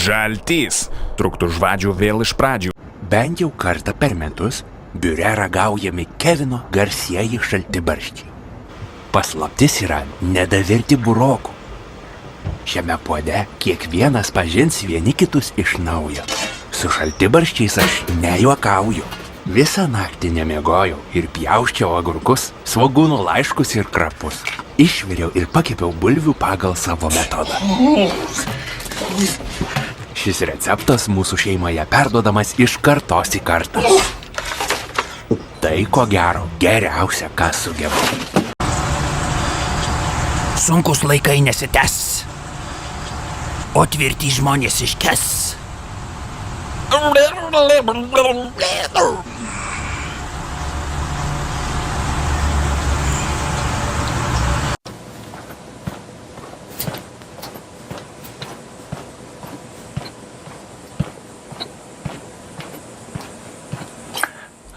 Žaltys. Truktų žvadžių vėl iš pradžių. Bent jau kartą per metus biure ragaujami Kevino garsieji šaltibarščiai. Paslaptis yra nedavirti burokų. Šiame puode kiekvienas pažins vieni kitus iš naujo. Su šaltibarščiais aš nejuokauju. Visą naktį nemiegojau ir pjausčiau agurkus, svogūnų laiškus ir krapus. Išviriau ir pakepiau bulvių pagal savo metodą. Šis receptas mūsų šeimoje perduodamas iš kartos į kartą. Tai, ko gero, geriausia, ką sugebu. Sunkus laikai nesitęs, o tvirti žmonės iškes.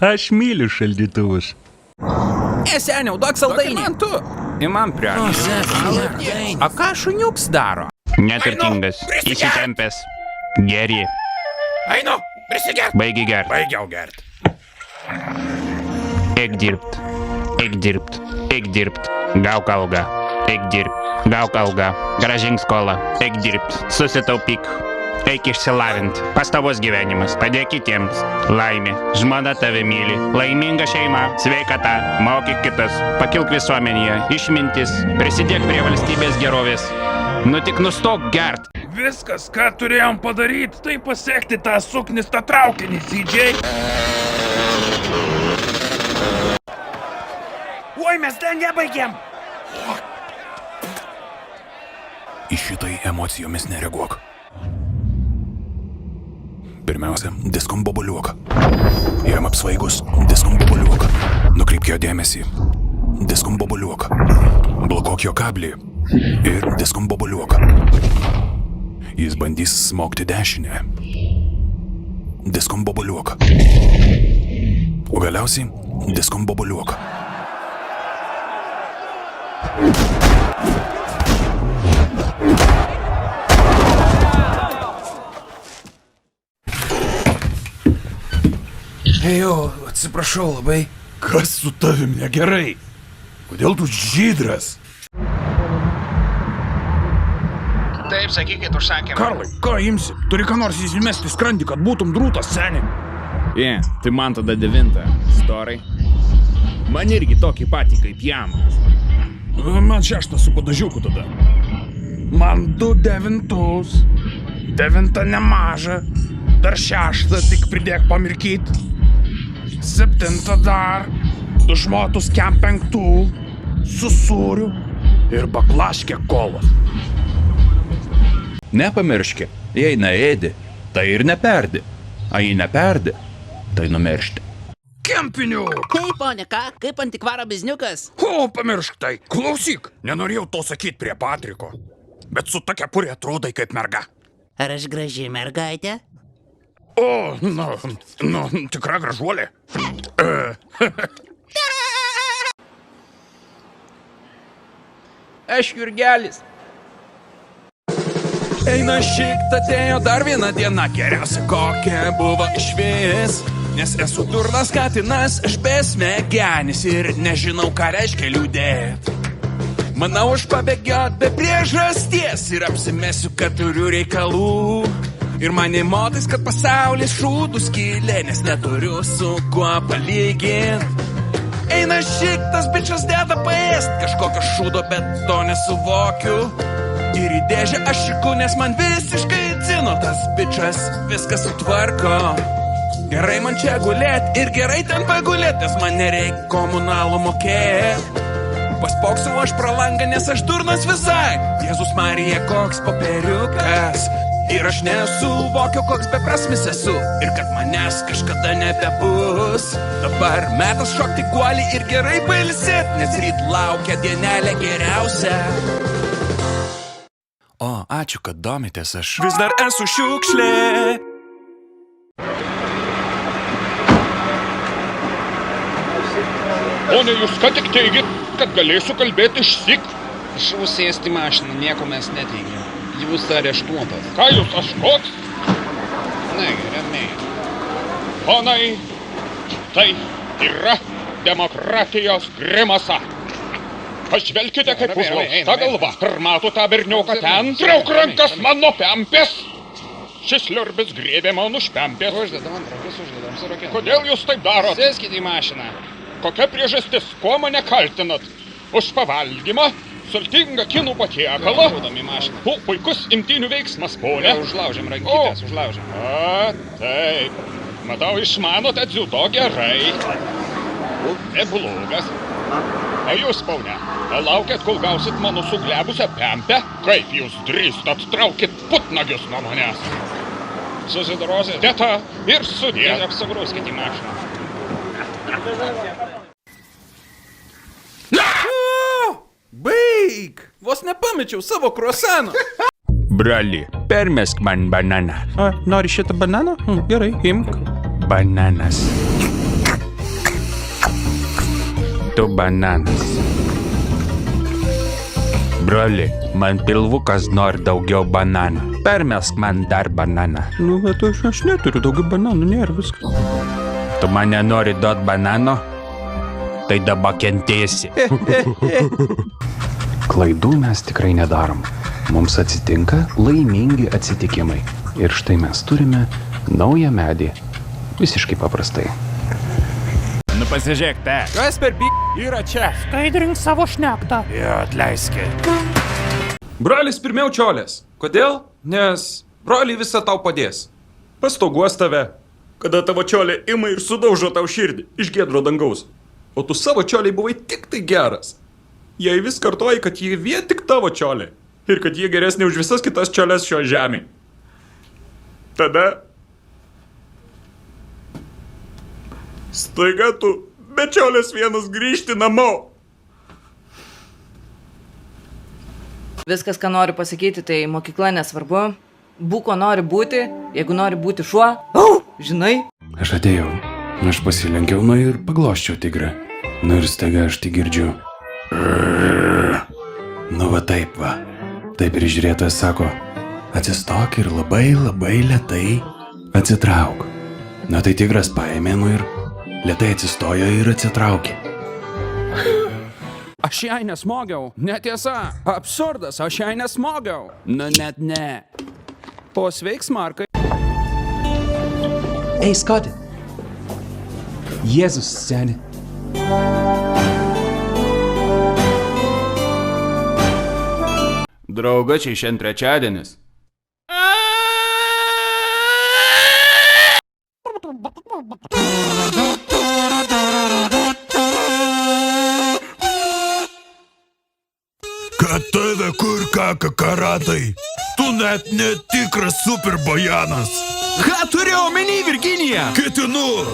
Aš myliu šaldytuvus. Seniau, duok saldainį. Man tu. Įman prieš. A ką šuniuks daro? Neturtingas, įsitempęs. Geri. Einu, prisigert. Baigi gert. Baigiau gert. Eik dirbt. Eik dirbt. Eik dirbt. Gauk algą. Eik dirbt. Gauk algą. Grąžink skolą. Eik dirbt. Susitaupyk. Eik išsilavint. Pastovus gyvenimas. Padėk kitiems. Laimė. Žmona tave myli. Laiminga šeima. Sveikata. Mokyk kitas. Pakilk visuomenėje. Išmintis. Prisidėk prie valstybės gerovės. Nu tik nustok gert. Viskas, ką turėjom padaryti, tai pasiekti tą suknistą traukinį, CJ. Oi, mes dar nebaigėm. Į šitai emocijomis nereaguok. Pirmiausia, diskombobuliuok. Jam apsvaigus, diskombobuliuok. Nukreipk jo dėmesį. Diskombobuliuok. Blokuok jo kablį. Ir diskombobuliuok. Jis bandys smogti dešinę. Diskombobuliuok. O galiausiai diskombobuliuok. Ejo, atsiprašau labai. Kas su tavim negerai? Kodėl tu žydras? Taip, sakykit užsakymą. Karlai, ką imsi? Turi ką nors įsimesti skrandį, kad būtum drūtas, seni. Tai man tada 9. Storai. Man irgi tokį patį kaip jam. Man 6 su padažiuku tada. Man 2 9. 9 nemaža. Dar 6 tik pridėk pamirkyt. 7 dar. 2 šmotus kem 5. Su sūriu. Ir baklaškė kolos. Nepamirški, jei neėdi, tai ir neperdi. A jei neperdi, tai numiršti. Kempinių! Hei, ponė, ką? Kaip antikvaro bizniukas? O, pamiršk tai. Klausyk, nenorėjau to sakyti prie Patriko. Bet su ta kepurė atrodai kaip merga. Ar aš graži mergaitė? O, tikra gražuolė. Aš Jurgelis. Eina šikt, atėjo dar viena diena, geriausia kokia buvo išvis. Nes esu durnas katinas, aš besmegenis ir nežinau, ką reiškia liūdėt. Manau, aš pabėgiot be priežasties ir apsimesiu, kad turiu reikalų. Ir man įmotais, kad pasaulis šūdų skylė, nes neturiu su kuo palygint. Eina šiktas bičias deda paėst kažkokio šūdo, bet to nesuvokiu. Ir į dėžę aš šiku, nes man visiškai dzino tas bičas viską sutvarko. Gerai man čia gulėt ir gerai ten pagulėt, nes man nereik komunalų mokėt. Paspoksiu aš pro langą, nes aš durnas visai. Jėzus Marija, koks popieriukas. Ir aš nesuvokiu, koks beprasmis esu. Ir kad manęs kažkada nebebus. Dabar metas šokti guolį ir gerai pailsėt, nes ryt laukia dienelė geriausia. O, ačiū, kad domitės, aš Vis dar esu šiukšlė. Pone, jūs ką tik teigit, kad galėsiu kalbėti išsyk? Prašau sėsti mašiną, nieko mes neteigėm. Jūs areštuotas. Ką jūs aš koks? Negi, ramiai. Ponai, tai yra demokratijos grimasa. Pažvelkite, kaip užlaužta galva. Ar mato tą berniuką ten? Trauk rankas man nuo pempės! Šis liurbis grėbė man už pempės. Uždedam ant rankas, uždedam surakėm. Kodėl jūs taip darot? Sėskite į mašiną. Kokia priežastis? Kuo mane kaltinat? Už pavalgymą? Sultingą kinų patiekalą? Uždedam į mašiną. Puikus imtynių veiksmas, ponė. Užlaužiam rankytės, užlaužiam. Taip. Matau, išmanote dziudo gerai. Neblogas. O jūs, ponė, laukiat, kol gausit mano suglebusią pempę? Kaip jūs drįstat, traukit putnagius nuo manęs. Susidorosit. Teta ir sudė. Ir apsigrūskit į mašiną. Baig! Vos nepamečiau savo kruasano. Broli, permesk man bananą. Nori šitą bananą? Gerai, imk. Bananas. Tu bananas. Broli, man pilvukas nori daugiau bananų. Permesk man dar bananą. Nu, bet aš neturiu daugiau bananų, nėra viskas. Tu mane nori duot banano? Tai dabar kentėsi. Klaidų mes tikrai nedarom. Mums atsitinka laimingi atsitikimai. Ir štai mes turime naują medį. Visiškai paprastai. Nu pasižiūrėk, te. Kas per yra čia? Skaidrink savo šnektą. Jo, atleiskit. Brolis pirmiau čiolės. Kodėl? Nes broliai visą tau padės. Pastoguos tave, kada tavo čiolė ima ir sudaužo tau širdį iš giedro dangaus. O tu savo čioliai buvai tik tai geras. Jei vis kartoji, kad jie vien tik tavo čiolė. Ir kad jie geresnė už visas kitas čiolės šio žemė. Tada staiga tu be čiolės vienas grįžti namo. Viskas, ką noriu pasakyti, tai mokykla nesvarbu. Būk, ko nori būti, jeigu nori būti šuo. Žinai? Aš atėjau. Aš pasilenkiau ir pagloščiau tigrą. Nu ir staiga aš tik girdžiu. Nu va taip va. Taip ir žiūrėtojas sako, atsistok ir labai labai lėtai atsitrauk. Na tai tigras paėmė ir lėtai atsistojo ir atsitraukė. Aš jai nesmogiau. Netiesa. Absurdas, aš jai nesmogiau. Nu net ne. O sveiks, Markai. Ei, Scott. Jėzus, seni. Draugačiai, šiandien trečiadienis. Kad tave kur karatai. Tu net netikras super bajanas. Ką turi omeny, Virginija? Ketinu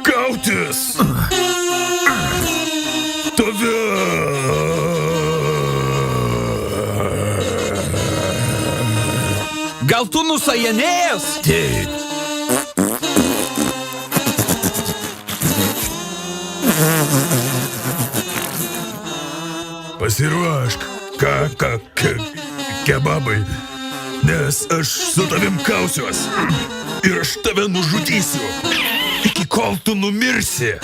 kautis. Tave. Gal tu nusajanėjęs? Taip. Pasiruošk, kebabai, nes aš su tavim kausiuos ir aš tave nužudysiu, iki kol tu numirsi.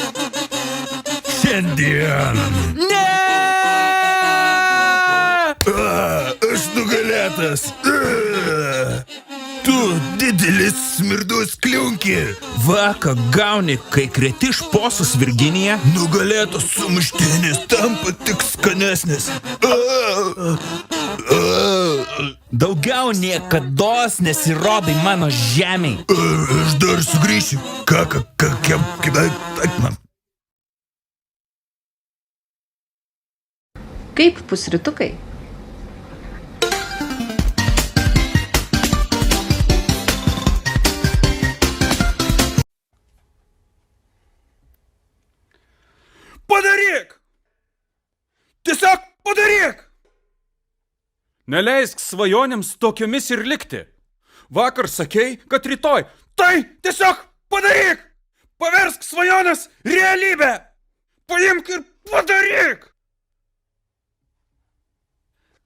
Šiandien. Ne! Aš nugalėtas. Tu didelis smirdus kliunki. Vaka gauni, kai kreti šposus, Virginija. Nugalėtas sumuštinis tampa tik skanesnis. Daugiau niekados nesirodai mano žemėj. Aš dar sugrįšiu. Kaip pusrytukai? Padaryk! Tiesiog padaryk! Neleisk svajonėms tokiomis ir likti. Vakar sakei, kad rytoj. Tai tiesiog padaryk! Paversk svajonės realybę! Paimk ir padaryk!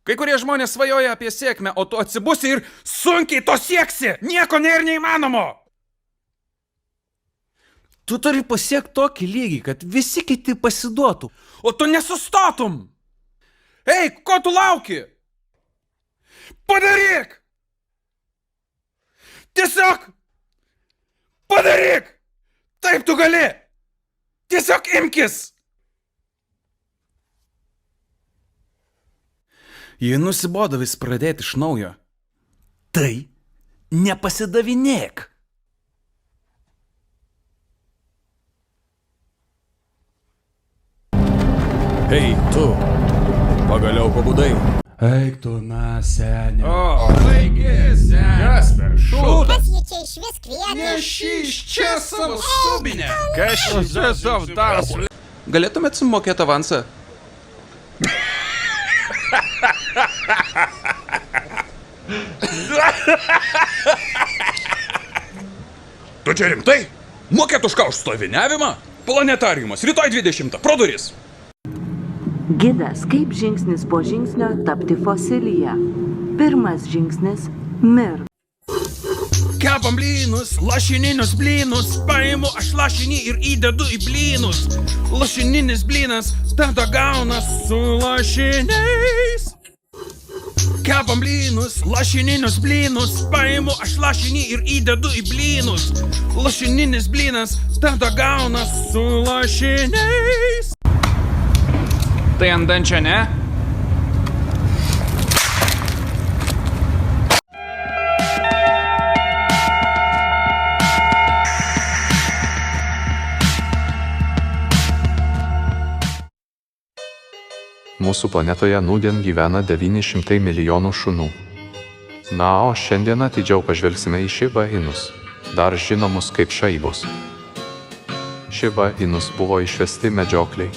Kai kurie žmonės svajoja apie sėkmę, o tu atsibusi ir sunkiai to sieksi. Nieko nėra neįmanomo. Tu turi pasiekti tokį lygį, kad visi kiti pasiduotų, o tu nesustotum. Ei, ko tu lauki? Padaryk! Tiesiog padaryk! Taip tu gali! Tiesiog imkis! Jei nusibodo vis pradėti iš naujo, tai nepasidavinėk. Hei, tu. Pagaliau pabudai. Eik tu, na, senė. O, baigi, senė. Kas per šūdas? Kas jie čia iš vis kviečia? Nešyš čia savo subinę. Kas čia savo daras? Galėtumėt sumokėti avansą? Tu čia rimtai? Mokėt už ką, už stoviniavimą? Planetariumas, rytoj 20 pro duris. Gidas, kaip žingsnis po žingsnio tapti fosilija. Pirmas žingsnis – mirk. Kepam blynus, lašininius blynus, paimu aš lašinį ir įdedu į blynus. Lašininis blynas tada gaunas su lašiniais. Kepam blynus, lašininius blynus, paimu aš lašinį ir įdedu į blynus. Lašininis blynas tada gaunas su lašiniais. Tai ant dančio, ne? Mūsų planetoje nūdien gyvena 900 milijonų šunų. Na, o šiandien atidžiau pažvelgsime į Šiba Inus, dar žinomus kaip šaibos. Šiba Inus buvo išvesti medžiokliai,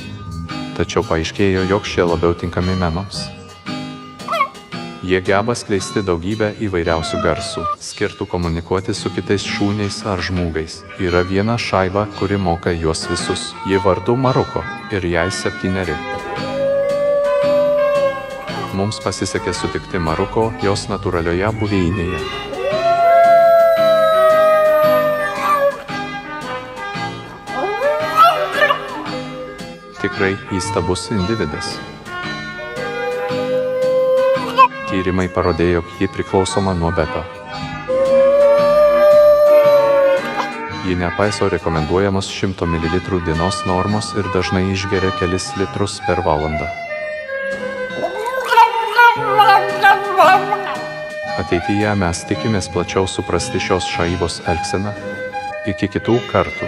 tačiau paaiškėjo, jog šie labiau tinkami menoms. Jie geba skleisti daugybę įvairiausių garsų, skirtų komunikuoti su kitais šūniais ar žmūgais. Yra viena šaiba, kuri moka juos visus. Ji vardu Maruko ir jai 7. Mums pasisekė sutikti Maruko jos natūralioje buveinėje. Tikrai įstabus individas. Tyrimai parodė, jog ji priklausoma nuo beta. Ji nepaiso rekomenduojamos 100 ml dienos normos ir dažnai išgeria kelis litrus per valandą. Ateityje mes tikimės plačiau suprasti šios šaibos elgseną. Iki kitų kartų.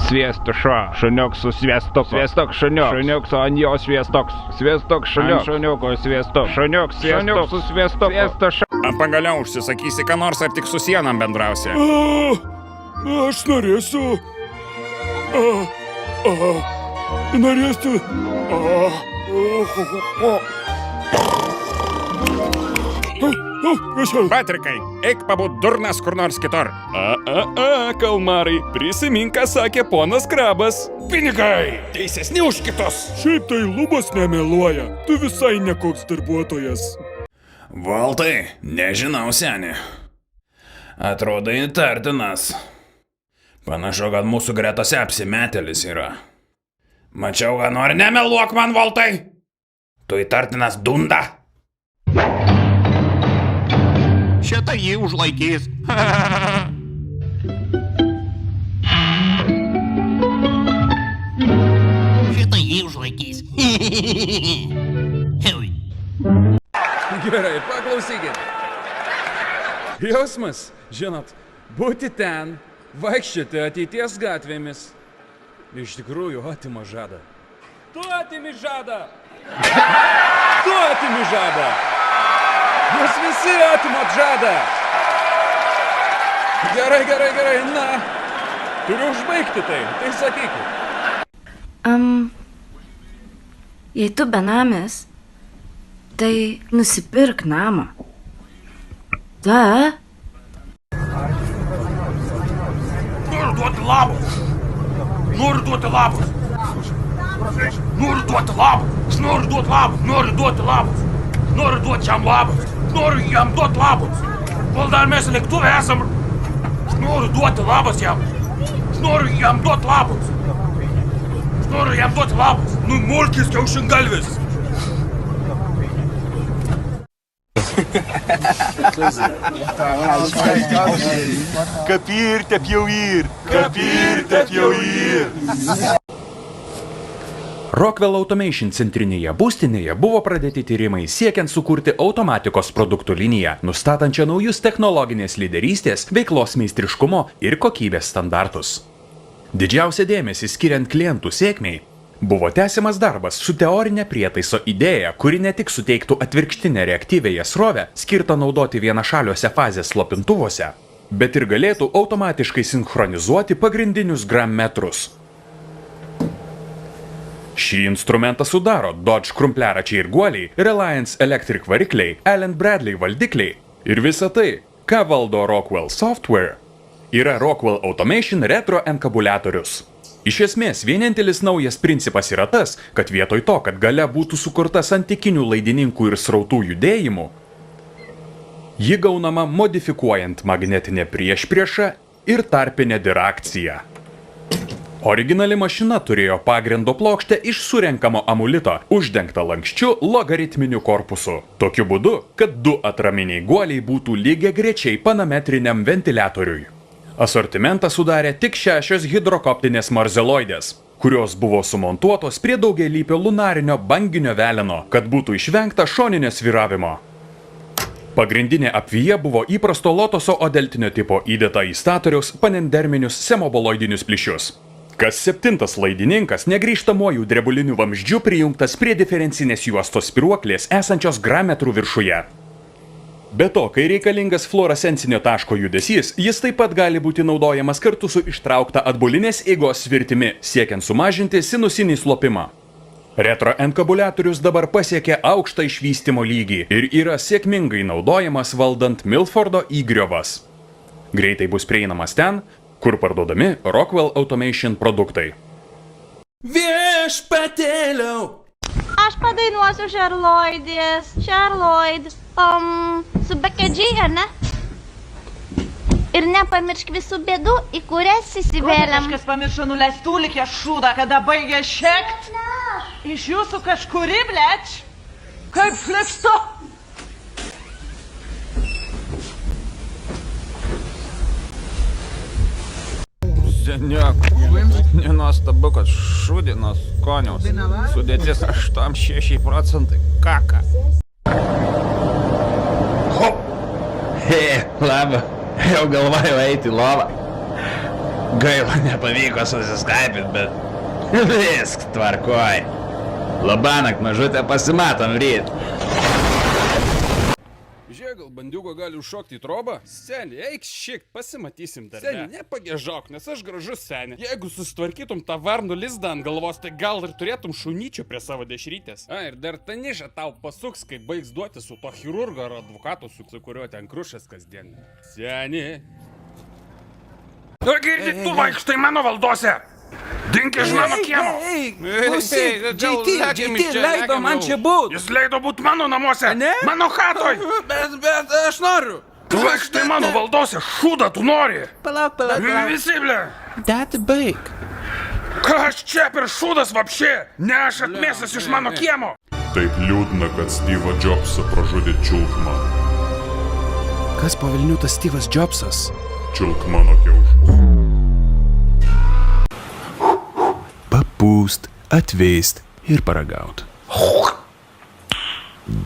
Sviestu šo, šuniuk su sviestuku. Sviestuk šuniuk, šuniuk su ant jo sviestuks. Sviestuk šuniuk, ant šuniuko sviestu. Šuniuk su sviestuku. Sviestu šo. Pagaliau užsisakysi, ką nors ar tik su sienam bendrausi? Aš norėsiu... Norėsiu... Patrikai, eik pabūt durnas kur nors kitur. Kalmarai, prisimink, ką sakė ponas Krabas. Pinigai! Teisesni už kitus. Šiaip tai lubos nemeluoja. Tu visai nekoks darbuotojas. Valtai, nežinau, seni. Atrodo įtartinas. Panašu, kad mūsų gretose apsimetėlis yra. Mačiau, ką nori, nemeluok man, Valtai. Tu įtartinas dunda. Šitą jį užlaikys. Šitą jį užlaikys. Gerai, paklausykit. Jausmas, žinot, būti ten, vaikščioti ateities gatvėmis. Iš tikrųjų, atima žadą. Tu atimi žadą! Tu atimi žadą! Jūs visi atimat žadą! Gerai, na. Turiu užbaigti tai sakykit. Jei tu benamis, tai nusipirk namą. Noriu duoti labą. Noriu duoti labus. Noriu duoti labus. Noriu duoti labus. Noriu duoti labus. Noriu duoti jam labus. Noriu jam duoti labus. Kol dar mes lėktuvė esam. Noriu duoti labus jam. Noriu jam duoti labus. Noriu jam duoti labus. Nu, mulkis kiaušingalvis. Kapir, tep jau ir. Kapir, tep jau ir. Rockwell Automation centrinėje būstinėje buvo pradėti tyrimai siekiant sukurti automatikos produktų liniją, nustatančią naujus technologinės lyderystės, veiklos meistriškumo ir kokybės standartus. Didžiausia dėmesį skiriant klientų sėkmei buvo tęsiamas darbas su teorinė prietaiso idėja, kuri ne tik suteiktų atvirkštinę reaktyvėje srovę, skirtą naudoti vienašaliuose fazės slopintuvuose, bet ir galėtų automatiškai sinchronizuoti pagrindinius grammetrus. Šį instrumentą sudaro Dodge krumpliaračiai ir guoliai, Reliance Electric varikliai, Allen Bradley valdikliai ir visa tai, ką valdo Rockwell Software, yra Rockwell Automation retro enkabuliatorius. Iš esmės, vienintelis naujas principas yra tas, kad vietoj to, kad galia būtų sukurta santykinių laidininkų ir srautų judėjimų, ji gaunama modifikuojant magnetinę priešpriešą ir tarpinę dirakciją. Originali mašina turėjo pagrindo plokštę iš surenkamo amulito, uždengtą lanksčiu logaritminiu korpusu. Tokiu būdu, kad du atraminiai guoliai būtų lygiagrečiai panametriniam ventiliatoriui. Asortimentą sudarė tik 6 hidrokoptinės marzeloidės, kurios buvo sumontuotos prie daugialypio lunarinio banginio veleno, kad būtų išvengta šoninio svyravimo. Pagrindinė apvyje buvo įprasto lotoso odeltinio tipo įdėta į statoriaus panenderminius semoboloidinius plyšius. Kas 7 laidininkas negrįžtamuoju drebuliniu vamzdžiu prijungtas prie diferencinės juostos spyruoklės esančios grammetrų viršuje. Be to, kai reikalingas fluorescencinio taško judesys, jis taip pat gali būti naudojamas kartu su ištraukta atbulinės eigos svirtimi, siekiant sumažinti sinusinį slopimą. Retro enkabuliatorius dabar pasiekė aukštą išvystymo lygį ir yra sėkmingai naudojamas valdant Milfordo įgriovas. Greitai bus prieinamas ten, kur parduodami Rockwell Automation produktai. Viešpatėliau! Aš padainuosiu Šerloidės. Šerloid. Su bekedžiai, ar ne? Ir nepamiršk visų bėdų, į kurias įsivėliam. Kažkas pamiršo nuleistų likė šūdą, kada baigė šekt. Iš jūsų kažkuri, bleč. Kaip šlipstu. Seniak, nenuostabu, kad šūdinos skoniaus sudėtis 8-6%. Kaka. Labą, jau galvojau eiti į lovą. Gaila, nepavyko susiskaipint, bet visk tvarkoj. Labanakt, mažutė, pasimatom ryt. Žiūrėk, gal bandiuko gali užšokti į trobą? Seni, eik šiek, pasimatysim dar. Seni, nepagėžok, nes aš gražus seni. Jeigu susitvarkytum tą varnų lizdą ant galvos, tai gal ir turėtum šunyčių prie savo dešrytės. Ir dar ta niša tau pasuks, kai baigs duoti su to chirurgo ar advokato, su kuriuo ten krušas kasdien. Seni. Tu girdi, tu vaikštai mano valdose! Dink iš mano kiemo! Klausyk, JT leido man čia būt. Jis leido būt mano namuose, mano chatoj! Bet aš noriu. Tu vaikštai mano valdose, šūdą tu nori! Palauk. Visi, ble! Dati, baig. Kas čia per šūdas vapšė? Ne aš atmėsas iš mano kiemo! Taip liūdna, kad Steve'ą Jobsą pražudė Čiulkman. Kas po velnių tas Steve'as Jobsas? Čiulkmano kiaušus. Papūst, atveist ir paragaut.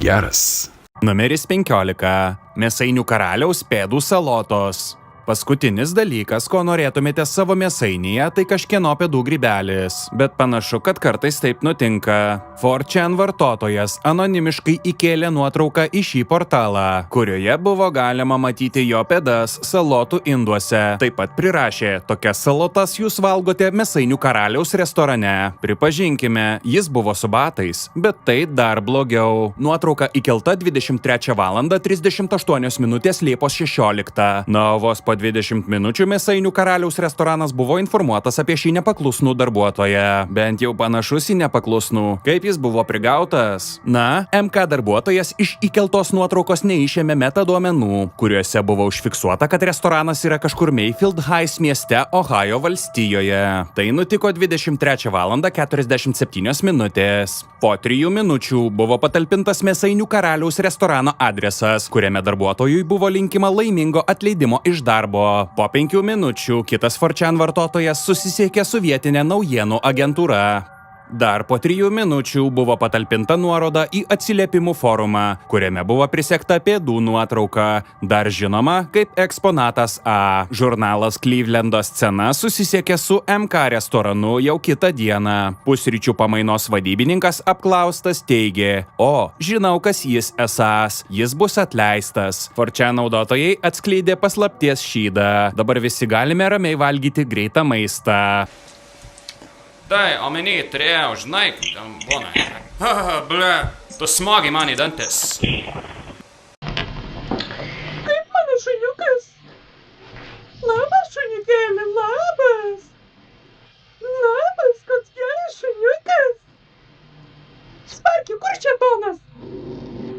Geras. Numeris 15. Mėsainių karaliaus pėdų salotos. Paskutinis dalykas, ko norėtumėte savo mėsainyje, tai kažkieno pėdų grybelis. Bet panašu, kad kartais taip nutinka. 4chan vartotojas anonimiškai įkėlė nuotrauką į šį portalą, kurioje buvo galima matyti jo pėdas salotų induose. Taip pat prirašė, tokias salotas jūs valgote Mėsainių karaliaus restorane. Pripažinkime, jis buvo su batais, bet tai dar blogiau. Nuotrauka įkelta 23 val. 38 min. Liepos 16. Na, vos po 20 minučių Mėsainių karaliaus restoranas buvo informuotas apie šį nepaklusnų darbuotoją. Bent jau panašus į nepaklusnų. Kaip jis buvo prigautas? Na, MK darbuotojas iš įkeltos nuotraukos neišėmė metaduomenų, kuriuose buvo užfiksuota, kad restoranas yra kažkur Mayfield Heights mieste Ohajo valstijoje. Tai nutiko 23 val. 47 minutės. Po 3 minučių buvo patalpintas Mėsainių karaliaus restorano adresas, kuriame darbuotojui buvo linkima laimingo atleidimo iš darbo. Po 5 minučių kitas 4chan vartotojas susisiekė su vietinė naujienų agentūra. Dar po 3 minučių buvo patalpinta nuoroda į atsiliepimų forumą, kuriame buvo prisekta pėdų nuotrauka, dar žinoma kaip eksponatas A. Žurnalas Clevelando scena susisiekė su MK restoranu jau kitą dieną. Pusryčių pamainos vadybininkas apklaustas teigė: o, žinau, kas jis esąs, jis bus atleistas. 4chan naudotojai atskleidė paslapties šydą. Dabar visi galime ramiai valgyti greitą maistą. Tai, omeny, turėjau, žinai, tam būna. Ble, tu smogi man į dantis. Kaip mano šuniukas? Labas, šuniukėlė, labas. Labas, koks geras šuniukas. Sparki, kur čia tonas?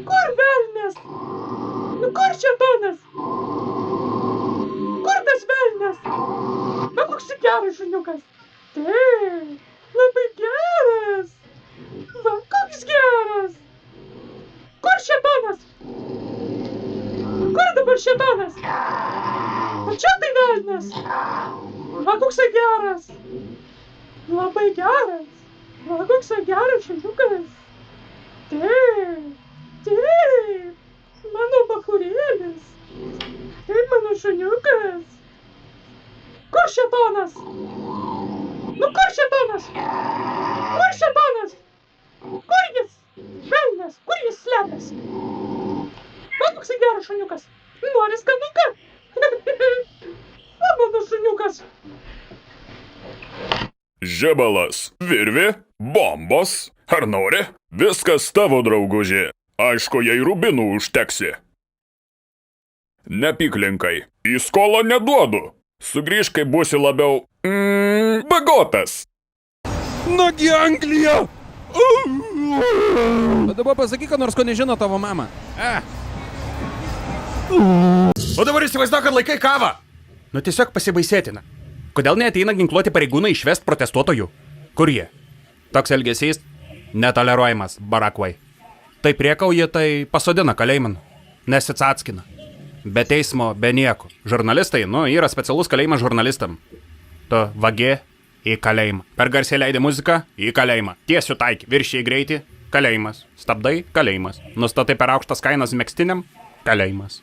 Kur velnias? Nu, kur čia tonas? Kur tas velnias? Na, koks geras šuniukas. Taip, labai geras. Va, koks geras. Kur šėtonas? Kur dabar šėtonas? O čia tai velnias. Va, koks geras. Labai geras. Va, koks geras šuniukas. Taip, taip. Mano bachurėlis. Taip, mano šuniukas. Kur šėtonas? Nu, kur šėtonas? Kur šėtonas? Kur jis? Velnias, kur jis slepias? Man koks geras šuniukas. Nori skanuką? O, mano šuniukas. Žebalas, virvi, bombos. Ar nori? Viskas tavo, drauguži. Aišku, jei rubinų užteksi. Nepyklinkai. Į skolą neduodu. Sugrįžk, kai būsi labiau... bagotas. Nagi Anglija! Bet dabar pasakyk, nors ko nežino tavo mama. O dabar įsivaizduok, kad laikai kavą. Nu tiesiog pasibaisėtina. Kodėl neateina ginkluoti pareigūnai išvest protestuotojų? Kur jie? Toks elgesys netoleruojamas, Barakvai. Tai priekauji, tai pasodina kalėjiman. Nesitsackina. Be teismo, be nieko. Žurnalistai, yra specialus kalėjimas žurnalistam. Tu vagė į kalėjimą. Per garsiai leidai muziką į kalėjimą. Tiesiu taikį, viršiai greitį, kalėjimas. Stabdai, kalėjimas. Nustatai per aukštas kainas megstiniam, kalėjimas.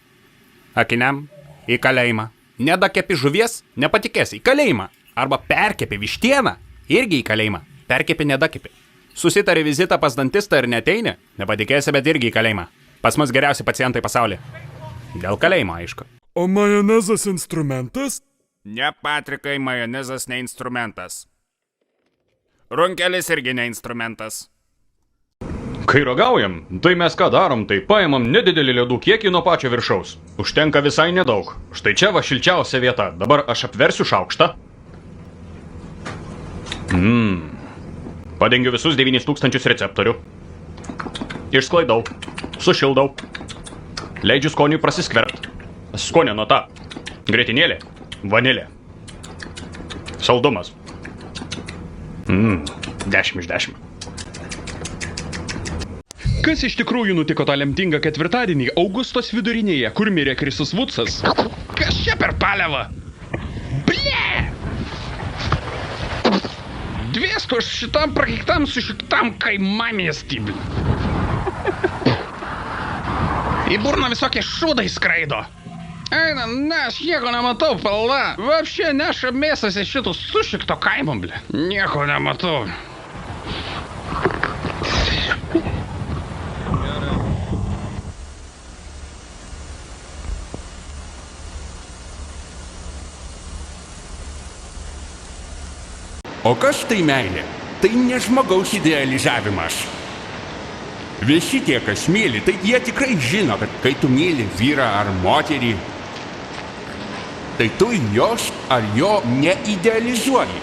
Akiniam, į kalėjimą. Nedakepi žuvies, nepatikėsi, į kalėjimą. Arba perkepi vištieną, irgi į kalėjimą. Perkepi, nedakepi. Susitari vizitą pas dantistą ir neteini, nepatikėsi, bet irgi į kalėjimą. Pas mus geriausi pacientai pasaulyje. Dėl kalėjimo, aišku. O majonezas instrumentas? Ne, Patrikai, majonezas ne instrumentas. Runkelis irgi ne instrumentas. Kai ragaujam, tai mes ką darom, tai paimam nedidelį ledų kiekį nuo pačio viršaus. Užtenka visai nedaug. Štai čia va šilčiausia vieta. Dabar aš apversiu šaukštą. Padengiu visus 9000 receptorių. Išsklaidau. Sušildau. Leidžiu skoniui prasiskvert. Skonio nota. Grietinėlė. Vanilė. Saldumas. 10 iš 10. Kas iš tikrųjų nutiko tą lemtingą ketvirtadienį Augustos vidurinėje, kur mirė Kristus Vudsas? Kas čia per paliavą? Ble! Dvėstų aš šitam prakeiktam sušiktam kaimamiestį, ble. Į burną visokie šūdai skraido. Eina, ne, aš nieko nematau, palda. Vapšė neša mėsas iš šito sušikto kaimo, ble. Nieko nematau. O kas tai meilė? Tai ne žmogaus idealizavimas. Visi tie, kas myli, tai jie tikrai žino, kad kai tu myli vyrą ar moterį, tai tu jos ar jo neidealizuoji.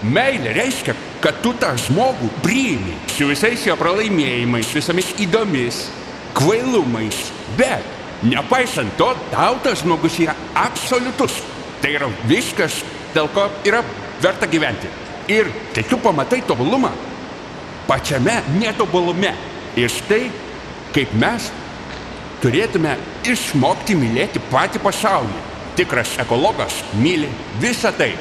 Meilė reiškia, kad tu tą žmogų priimi su visais jo pralaimėjimais, visomis įdomis, kvailumais, bet nepaisant to, tau tas žmogus yra absoliutus. Tai yra viskas, dėl ko yra verta gyventi. Ir kai tu pamatai tobulumą pačiame netobulume, ir štai, kaip mes turėtume išmokti mylėti patį pasaulį. Tikras ekologas myli visą tai.